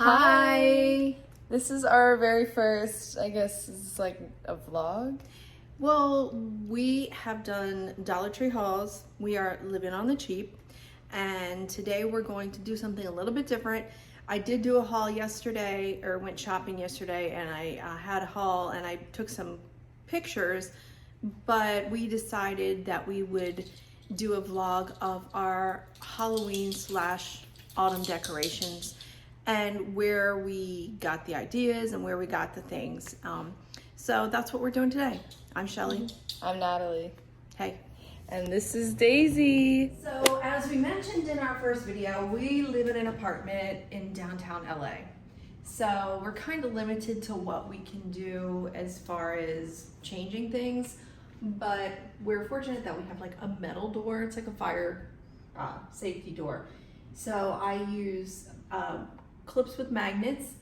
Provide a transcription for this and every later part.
Hi. This is our very first, I guess it's like a vlog. Well, we have done Dollar Tree hauls. We are living on the cheap. And today we're going to do something a little bit different. I did do a haul yesterday, or went shopping yesterday, and I had a haul and I took some pictures, but we decided that we would do a vlog of our Halloween / autumn decorations and where we got the ideas and where we got the things. So that's what we're doing today. I'm Shelly. I'm Natalie. Hey. And this is Daisy. So as we mentioned in our first video, we live in an apartment in downtown LA. So we're kind of limited to what we can do as far as changing things, but we're fortunate that we have like a metal door. It's like a fire safety door. So I use clips with magnets,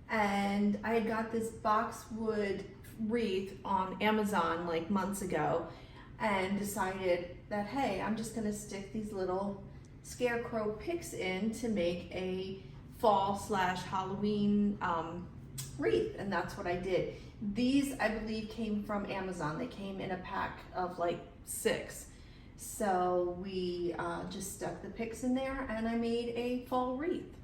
and I had got this boxwood wreath on Amazon like months ago and decided that, hey, I'm just gonna stick these little scarecrow picks in to make a fall / Halloween wreath, and that's what I did. These, I believe, came from Amazon. They came in a pack of like 6. So we just stuck the picks in there and I made a fall wreath.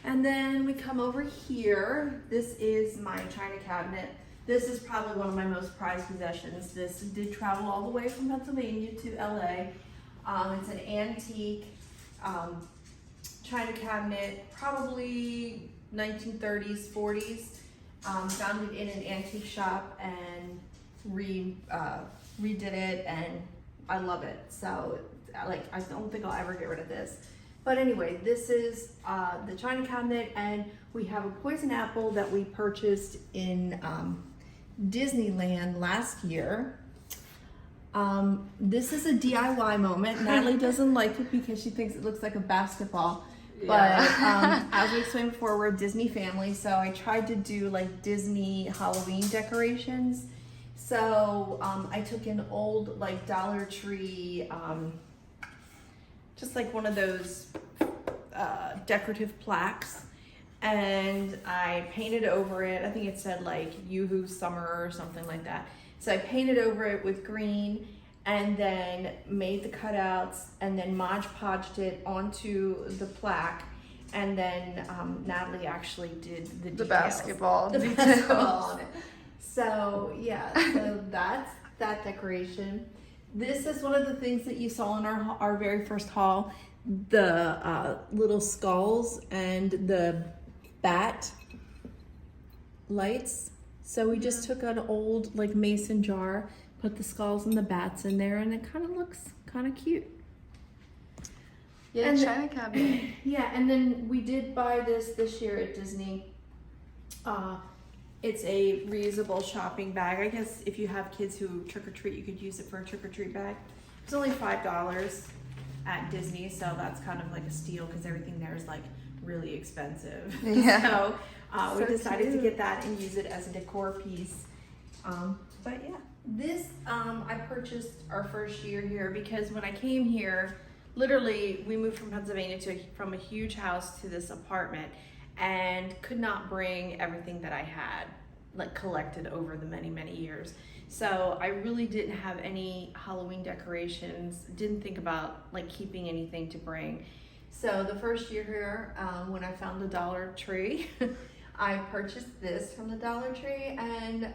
And then we come over here. This is my china cabinet. This is probably one of my most prized possessions. This did travel all the way from Pennsylvania to LA. It's an antique china cabinet, probably 1930s, 40s. Found it in an antique shop and redid it, and I love it. So like, I don't think I'll ever get rid of this. But anyway, this is the china cabinet, and we have a poison apple that we purchased in Disneyland last year. This is a DIY moment. Natalie doesn't like it because she thinks it looks like a basketball. Yeah. But as we explained before, we're a Disney family, so I tried to do like Disney Halloween decorations. So I took an old like Dollar Tree, just like one of those decorative plaques, and I painted over it. I think it said like Yoo-hoo Summer or something like that. So I painted over it with green and then made the cutouts and then Mod Podged it onto the plaque. And then Natalie actually did the details. basketball The details. basketball on it. So yeah, so that's that decoration. This is one of the things that you saw in our very first haul, the little skulls and the bat lights. So we just took an old like mason jar, put the skulls and the bats in there, and it kind of looks kind of cute. Yeah, And china cabinet. Yeah, and then we did buy this year at Disney. It's a reusable shopping bag. I guess if you have kids who trick-or-treat, you could use it for a trick-or-treat bag. It's only $5 at Disney, so that's kind of like a steal because everything there is like really expensive. Yeah. So we So decided to cute. get that and use it as a decor piece. But yeah, this I purchased our first year here because when I came here, literally we moved from Pennsylvania from a huge house to this apartment and could not bring everything that I had like collected over the many years. So I really didn't have any Halloween decorations, didn't think about like keeping anything to bring. So the first year here, when I found the Dollar Tree, I purchased this from the Dollar Tree, and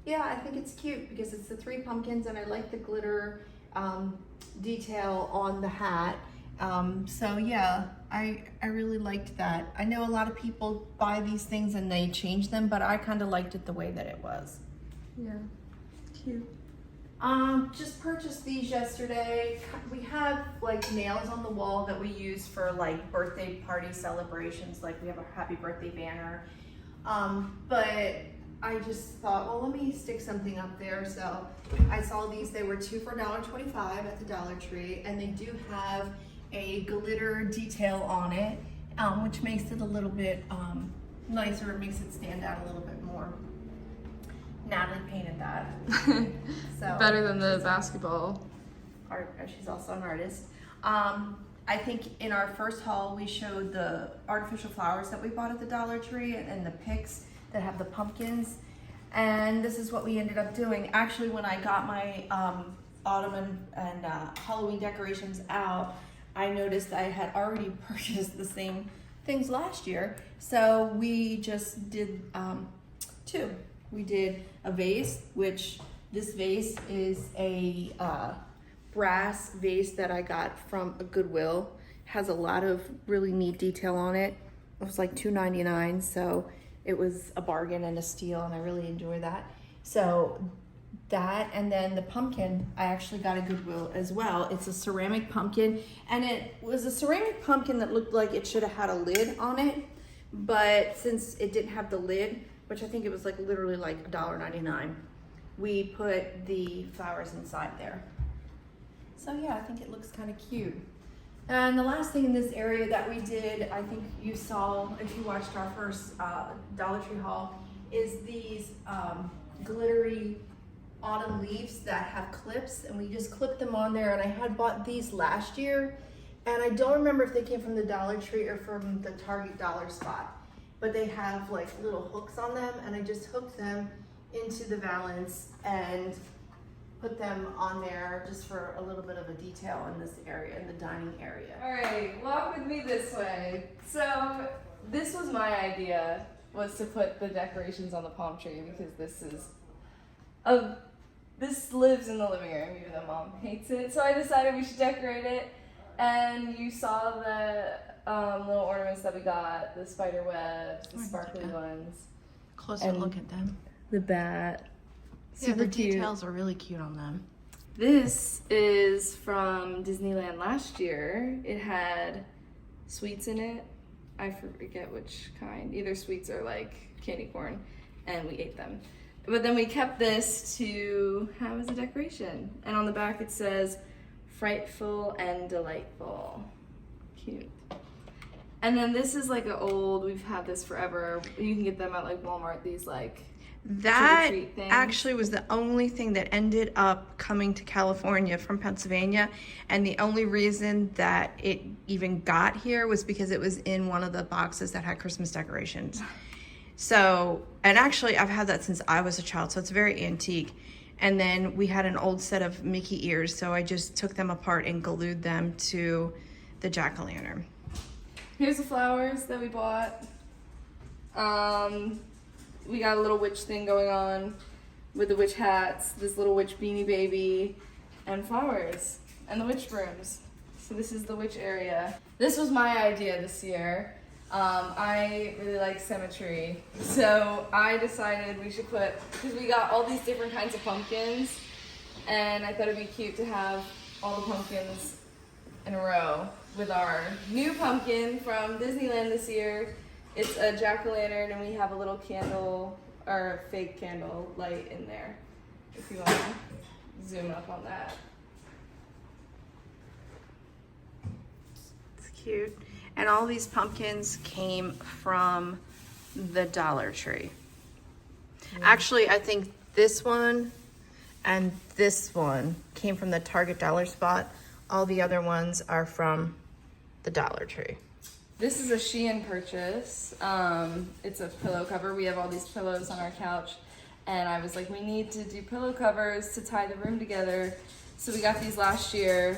yeah, I think it's cute because it's the 3 pumpkins, and I like the glitter detail on the hat. So yeah, I really liked that. I know a lot of people buy these things and they change them, but I kind of liked it the way that it was. Yeah, cute. Just purchased these yesterday. We have like nails on the wall that we use for like birthday party celebrations. Like we have a happy birthday banner. But I just thought, well, let me stick something up there. So I saw these. They were 2 for $1.25 at the Dollar Tree, and they do have a glitter detail on it, which makes it a little bit nicer. It makes it stand out a little bit more. Natalie painted that. So Better than the basketball. she's also an artist. I think in our first haul, we showed the artificial flowers that we bought at the Dollar Tree and the picks that have the pumpkins. And this is what we ended up doing. Actually, when I got my autumn and Halloween decorations out, I noticed I had already purchased the same things last year. So we just did two. We did a vase, which this vase is a brass vase that I got from a Goodwill. Has a lot of really neat detail on it. It was like $2.99, so it was a bargain and a steal, and I really enjoy that. So that, and then the pumpkin, I actually got a Goodwill as well. It's a ceramic pumpkin, and it was a ceramic pumpkin that looked like it should have had a lid on it, but since it didn't have the lid, which I think it was like literally like $1.99, we put the flowers inside there. So yeah, I think it looks kind of cute. And the last thing in this area that we did, I think you saw if you watched our first Dollar Tree haul, is these glittery autumn leaves that have clips, and we just clipped them on there. And I had bought these last year, and I don't remember if they came from the Dollar Tree or from the Target dollar spot, but they have like little hooks on them, and I just hooked them into the valance and put them on there just for a little bit of a detail in this area, in the dining area. All right, walk with me this way. So this was my idea, was to put the decorations on the palm tree, because this lives in the living room, even though Mom hates it. So I decided we should decorate it, and you saw the little ornaments that we got, the spider webs, the sparkly ones. Closer look at them. The bat. Yeah, the details are really cute on them. This is from Disneyland last year. It had sweets in it. I forget which kind. Either sweets or like candy corn, and we ate them. But then we kept this to have as a decoration. And on the back it says, frightful and delightful. Cute. And then this is like an old, we've had this forever. You can get them at like Walmart, these like that trick-or-treat things. actually was the only thing that ended up coming to California from Pennsylvania, and the only reason that it even got here was because it was in one of the boxes that had Christmas decorations. So, and actually I've had that since I was a child, so it's very antique. And then we had an old set of Mickey ears, so I just took them apart and glued them to the jack-o'-lantern. Here's the flowers that we bought. We got a little witch thing going on with the witch hats, this little witch beanie baby, and flowers, and the witch brooms. So this is the witch area. This was my idea this year. I really like symmetry, so I decided we should put, because we got all these different kinds of pumpkins, and I thought it'd be cute to have all the pumpkins in a row with our new pumpkin from Disneyland this year. It's a jack-o'-lantern, and we have a little candle, or fake candle light in there, if you want to zoom up on that. It's cute. And all these pumpkins came from the Dollar Tree. Actually, I think this one and this one came from the Target dollar spot. All the other ones are from the Dollar Tree. This is a Shein purchase. It's a pillow cover. We have all these pillows on our couch, and I was like, we need to do pillow covers to tie the room together. So we got these last year.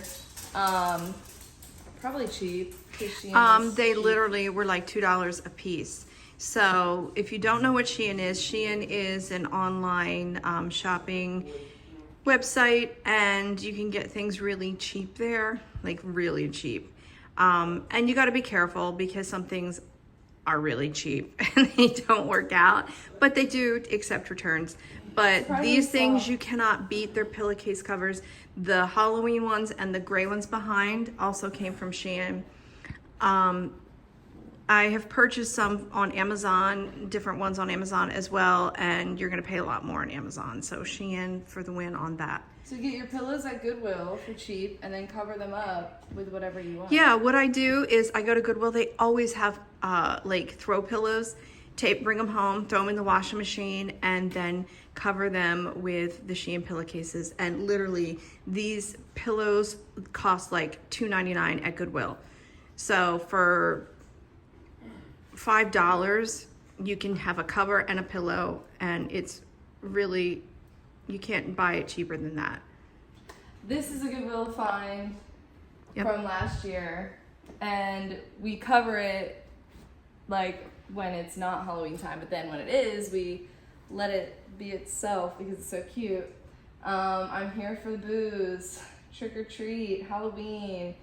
Probably cheap. They literally were like $2 a piece. So if you don't know what Shein is an online shopping website, and you can get things really cheap there, like really cheap. And you got to be careful, because some things are really cheap and they don't work out, but they do accept returns. But these things you cannot beat. Their pillowcase covers. The Halloween ones and the gray ones behind also came from Shein. I have purchased some on Amazon, different ones on Amazon as well, and you're gonna pay a lot more on Amazon. So Shein for the win on that. So get your pillows at Goodwill for cheap, and then cover them up with whatever you want. Yeah, what I do is I go to Goodwill. They always have like throw pillows, bring them home, throw them in the washing machine, and then cover them with the Shein pillowcases. And literally, these pillows cost like $2.99 at Goodwill. So for $5, you can have a cover and a pillow, and it's really, you can't buy it cheaper than that. This is a Goodwill find Yep. from last year, and we cover it like when it's not Halloween time, but then when it is, we let it be itself because it's so cute. I'm here for the booze, trick or treat, Halloween,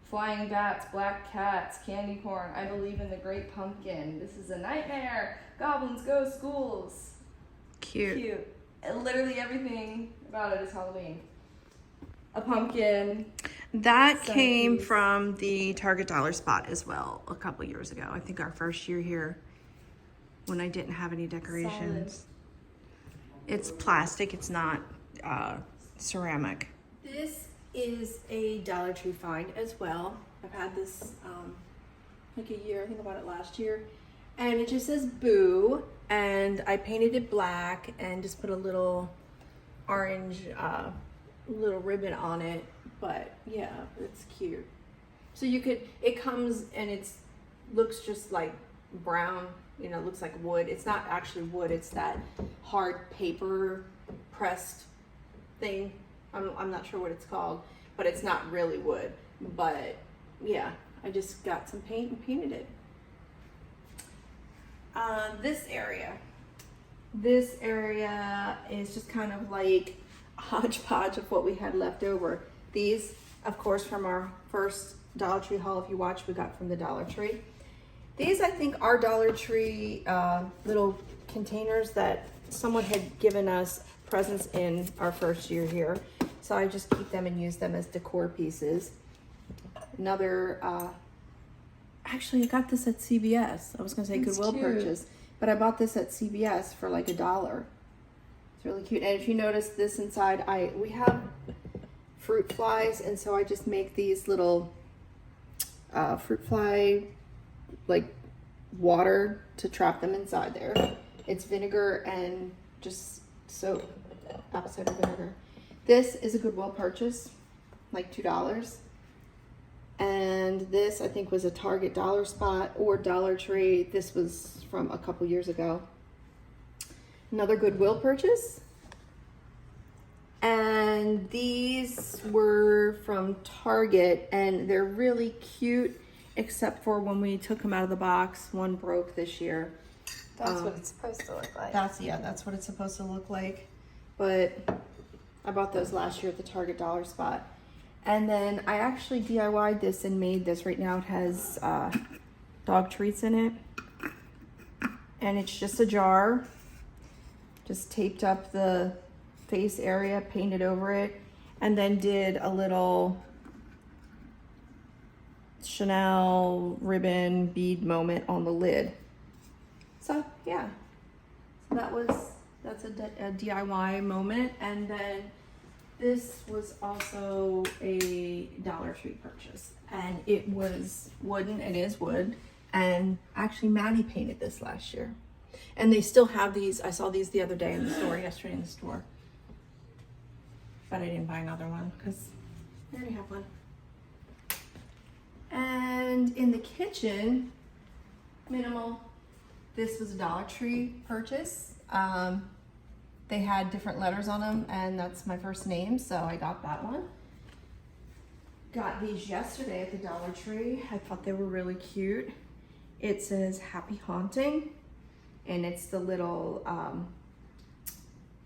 flying bats, black cats, candy corn, I believe in the great pumpkin, this is a nightmare, goblins go schools. Cute. And literally everything about it is Halloween. A pumpkin. That came Centerpiece. from the Target dollar spot as well a couple years ago. I think our first year here when I didn't have any decorations. It's plastic, it's not ceramic. This is a Dollar Tree find as well. I've had this like a year, I think I bought it last year. And it just says boo, and I painted it black and just put a little orange little ribbon on it. But yeah, it's cute. So you could, it comes and it's looks just like brown, you know, looks like wood. It's not actually wood, it's that hard paper pressed thing. I'm not sure what it's called, but it's not really wood. But yeah, I just got some paint and painted it. This area is just kind of like a hodgepodge of what we had left over. These, of course, from our first Dollar Tree haul, if you watch, we got from the Dollar Tree. These, I think, are Dollar Tree little containers that someone had given us presents in our first year here. So I just keep them and use them as decor pieces. Another, actually I got this at CVS. I was gonna say That's Goodwill cute. purchase, but I bought this at CVS for like $1. It's really cute. And if you notice this inside, we have fruit flies, and so I just make these little fruit fly like water to trap them inside there. It's vinegar and just soap, apple cider vinegar. This is a Goodwill purchase, like $2. And this I think was a Target dollar spot or Dollar Tree. This was from a couple years ago. Another Goodwill purchase. And these were from Target, and they're really cute, except for when we took them out of the box, one broke this year. That's what it's supposed to look like. That's what it's supposed to look like. But I bought those last year at the Target dollar spot. And then I actually DIY'd this and made this. Right now it has dog treats in it. And it's just a jar. Just taped up the face area, painted over it, and then did a little Chanel ribbon bead moment on the lid. So yeah, so that's a DIY moment. And then this was also a Dollar Tree purchase, and it was wooden. It is wood, and actually Maddie painted this last year, and they still have these. I saw these the other day in the store, yesterday in the store, but I didn't buy another one because I already have one. And in the kitchen, minimal. This was a Dollar Tree purchase. They had different letters on them, and that's my first name, so I got that one. Got these yesterday at the Dollar Tree. I thought they were really cute. It says Happy Haunting, and it's the little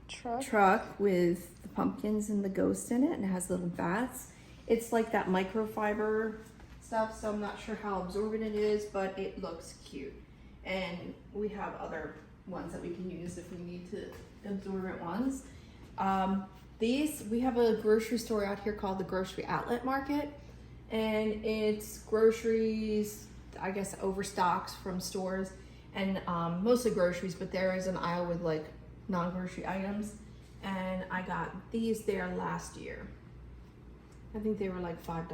truck with the pumpkins and the ghost in it, and it has little bats. It's like that microfiber stuff, so I'm not sure how absorbent it is, but it looks cute. And we have other ones that we can use if we need to absorbent ones. These, we have a grocery store out here called the Grocery Outlet Market, and it's groceries, I guess, overstocks from stores, and mostly groceries, but there is an aisle with like non-grocery items, and I got these there last year. I think they were like $5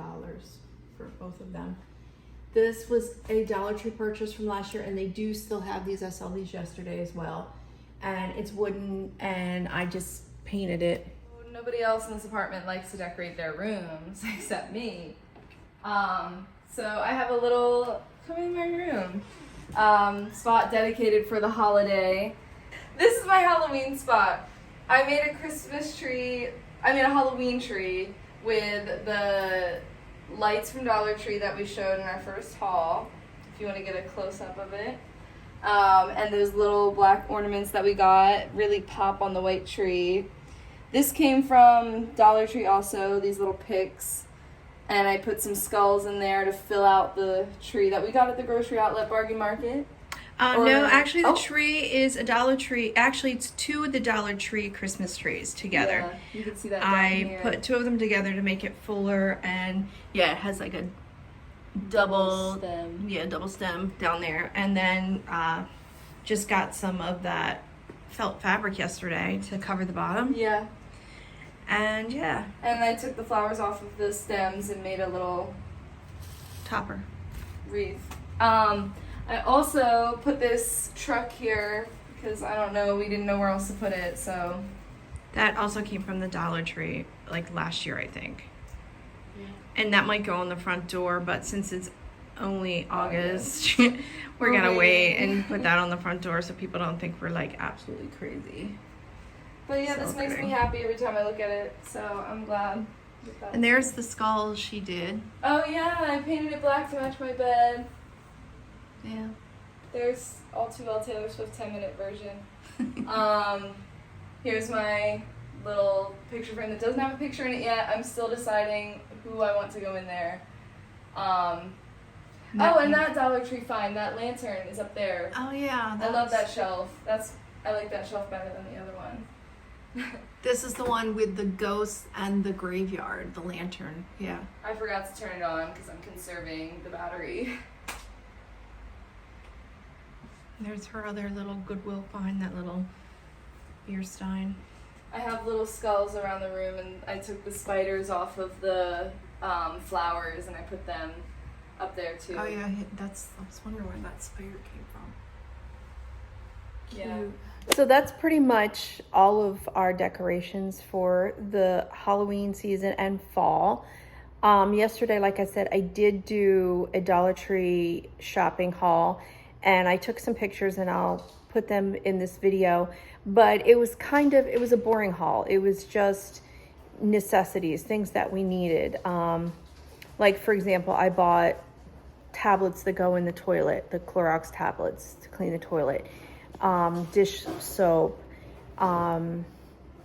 for both of them. This was a Dollar Tree purchase from last year, and they do still have these. I saw these yesterday as well. And it's wooden, and I just painted it. Nobody else in this apartment likes to decorate their rooms except me. So I have a little, come in my room, spot dedicated for the holiday. This is my Halloween spot. I made a a Halloween tree with the lights from Dollar Tree that we showed in our first haul, if you want to get a close-up of it. And those little black ornaments that we got really pop on the white tree. This came from Dollar Tree also, these little picks. And I put some skulls in there to fill out the tree that we got at the grocery outlet bargain market. No, actually the tree is a Dollar Tree. Actually, it's two of the Dollar Tree Christmas trees together. Yeah, you can see that down I here. put two of them together to make it fuller, and yeah, it has like a double stem. Yeah, double stem down there. And then just got some of that felt fabric yesterday to cover the bottom. Yeah. And yeah. And I took the flowers off of the stems and made a little Topper. wreath. I also put this truck here because I don't know, we didn't know where else to put it, so. That also came from the Dollar Tree, like last year, I think. Yeah. And that might go on the front door, but since it's only August, we're gonna wait and put that on the front door so people don't think we're like absolutely crazy. But yeah, this makes me happy every time I look at it, so I'm glad. And there's the skull she did. Oh yeah, I painted it black to match my bed. Yeah. There's All Too Well Taylor Swift 10-minute version. Here's my little picture frame that doesn't have a picture in it yet. I'm still deciding who I want to go in there. And that Dollar Tree find, that lantern is up there. Oh yeah. I love that shelf. I like that shelf better than the other one. This is the one with the ghosts and the graveyard, the lantern. Yeah. I forgot to turn it on because I'm conserving the battery. There's her other little Goodwill find, that little beer stein. I have little skulls around the room, and I took the spiders off of the flowers and I put them up there too. Oh yeah, I was wondering where that spider came from. Yeah. So that's pretty much all of our decorations for the Halloween season and fall. Yesterday, like I said, I did do a Dollar Tree shopping haul, and I took some pictures and I'll put them in this video. But it was a boring haul. It was just necessities, things that we needed. Like for example, I bought tablets that go in the toilet, the Clorox tablets to clean the toilet. Dish soap,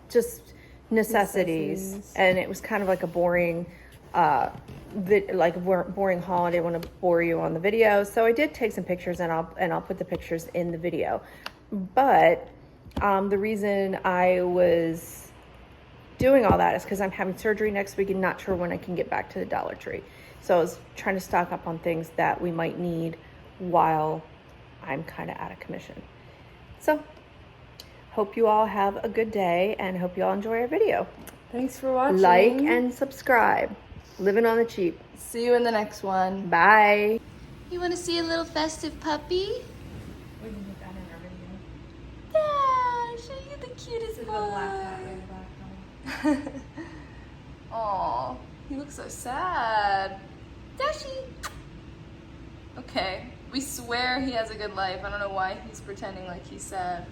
just necessities. And it was kind of like a boring, boring haul. I didn't want to bore you on the video, so I did take some pictures, and I'll put the pictures in the video. But the reason I was doing all that is because I'm having surgery next week and not sure when I can get back to the Dollar Tree. So I was trying to stock up on things that we might need while I'm kind of out of commission. So, hope you all have a good day and hope you all enjoy our video. Thanks for watching. Like and subscribe. Living on the cheap. See you in the next one. Bye. You want to see a little festive puppy? We can put that in our video. Yeah, show you the cutest boy. Aw, he looks so sad. Dashi. Okay, we swear he has a good life. I don't know why he's pretending like he's sad.